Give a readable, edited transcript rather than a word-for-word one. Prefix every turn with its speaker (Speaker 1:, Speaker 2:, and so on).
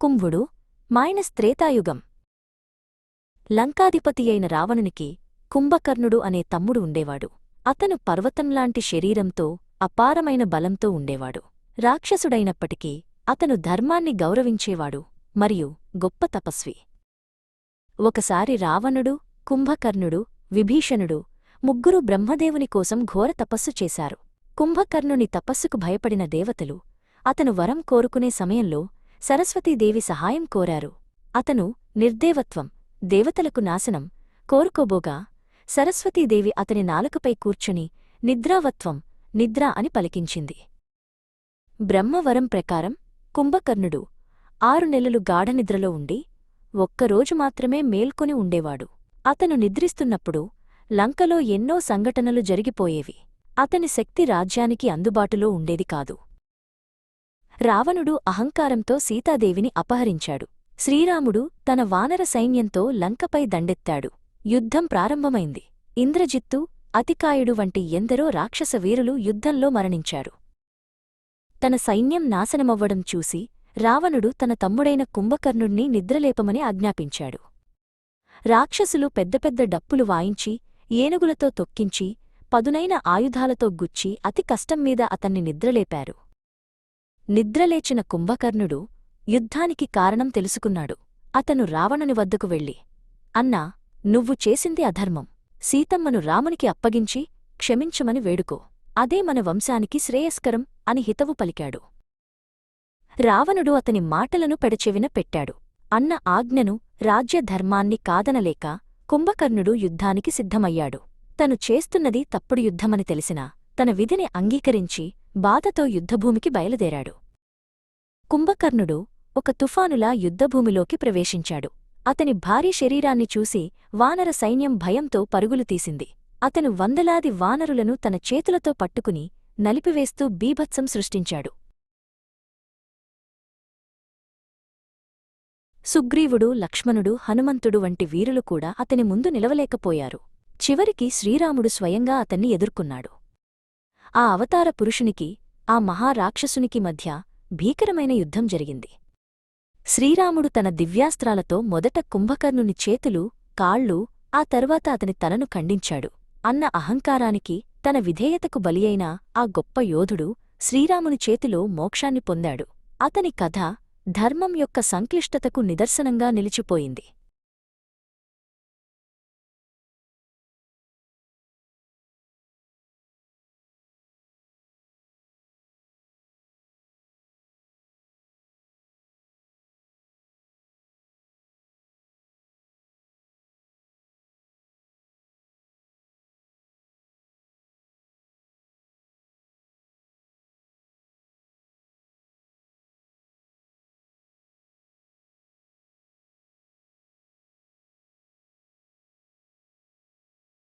Speaker 1: కుంభుడు త్రేతాయుగం. లంకాధిపతియైన రావణునికి కుంభకర్ణుడు అనే తమ్ముడు ఉండేవాడు. అతను పర్వతంలాంటి శరీరంతో అపారమైన బలంతో ఉండేవాడు. రాక్షసుడైనప్పటికీ అతను ధర్మాన్ని గౌరవించేవాడు మరియు గొప్ప తపస్వి. ఒకసారి రావణుడు, కుంభకర్ణుడు, విభీషణుడు ముగ్గురూ బ్రహ్మదేవుని కోసం ఘోర తపస్సు చేశారు. కుంభకర్ణుని తపస్సుకు భయపడిన దేవతలు అతను వరం కోరుకునే సమయంలో సరస్వతీదేవి సహాయం కోరారు. అతను నిర్దేవత్వం, దేవతలకు నాశనం కోరుకోబోగా సరస్వతీదేవి అతని నాలుకపై కూర్చుని నిద్రావత్వం, నిద్ర అని పలికించింది. బ్రహ్మవరం ప్రకారం కుంభకర్ణుడు 6 నెలలు గాఢనిద్రలో ఉండి ఒక్కరోజు మాత్రమే మేల్కొని ఉండేవాడు. అతను నిద్రిస్తున్నప్పుడు లంకలో ఎన్నో సంఘటనలు జరిగిపోయేవి. అతని శక్తి రాజ్యానికి అందుబాటులో ఉండేది కాదు. రావణుడు అహంకారంతో సీతాదేవిని అపహరించాడు. శ్రీరాముడు తన వానర సైన్యంతో లంకపై దండెత్తాడు. యుద్ధం ప్రారంభమైంది. ఇంద్రజిత్తు, అతికాయుడు వంటి ఎందరో రాక్షస వీరులు యుద్ధంలో మరణించారు. తన సైన్యం నాశనమవ్వడం చూసి రావణుడు తన తమ్ముడైన కుంభకర్ణుణ్ణి నిద్రలేపమని ఆజ్ఞాపించాడు. రాక్షసులు పెద్ద పెద్ద డప్పులు వాయించి, ఏనుగులతో తొక్కించి, పదునైన ఆయుధాలతో గుచ్చి అతి కష్టంమీద అతన్ని నిద్రలేపారు. నిద్రలేచిన కుంభకర్ణుడు యుద్ధానికి కారణం తెలుసుకున్నాడు. అతను రావణుని వద్దకు వెళ్ళి, అన్నా, నువ్వు చేసింది అధర్మం. సీతమ్మను రామునికి అప్పగించి క్షమించమని వేడుకో. అదే మన వంశానికి శ్రేయస్కరం అని హితవు పలికాడు. రావణుడు అతని మాటలను పెడచెవిన పెట్టాడు. అన్న ఆజ్ఞను, రాజ్యధర్మాన్ని కాదనలేక కుంభకర్ణుడు యుద్ధానికి సిద్ధమయ్యాడు. తను చేస్తున్నది తప్పుడు యుద్ధమని తెలిసినా తన విధిని అంగీకరించి బాధతో యుద్ధభూమికి బయలుదేరాడు. కుంభకర్ణుడు ఒక తుఫానులా యుద్ధభూమిలోకి ప్రవేశించాడు. అతని భారీ శరీరాన్ని చూసి వానర సైన్యం భయంతో పరుగులు తీసింది. అతను వందలాది వానరులను తన చేతులతో పట్టుకుని నలిపివేస్తూ బీభత్సం సృష్టించాడు. సుగ్రీవుడు, లక్ష్మణుడు, హనుమంతుడు వంటి వీరులు కూడా అతని ముందు నిలవలేకపోయారు. చివరికి శ్రీరాముడు స్వయంగా అతన్ని ఎదుర్కొన్నాడు. ఆ అవతార పురుషునికి, ఆ మహారాక్షసునికి మధ్య భీకరమైన యుద్ధం జరిగింది. శ్రీరాముడు తన దివ్యాస్త్రాలతో మొదట కుంభకర్ణుని చేతులు, కాళ్ళు, ఆ తరువాత అతని తలను ఖండించాడు. అన్న అహంకారానికి, తన విధేయతకు బలియైన ఆ గొప్ప యోధుడు శ్రీరాముని చేతిలో మోక్షాన్ని పొందాడు. అతని కథ ధర్మం యొక్క సంక్లిష్టతకు నిదర్శనంగా నిలిచిపోయింది.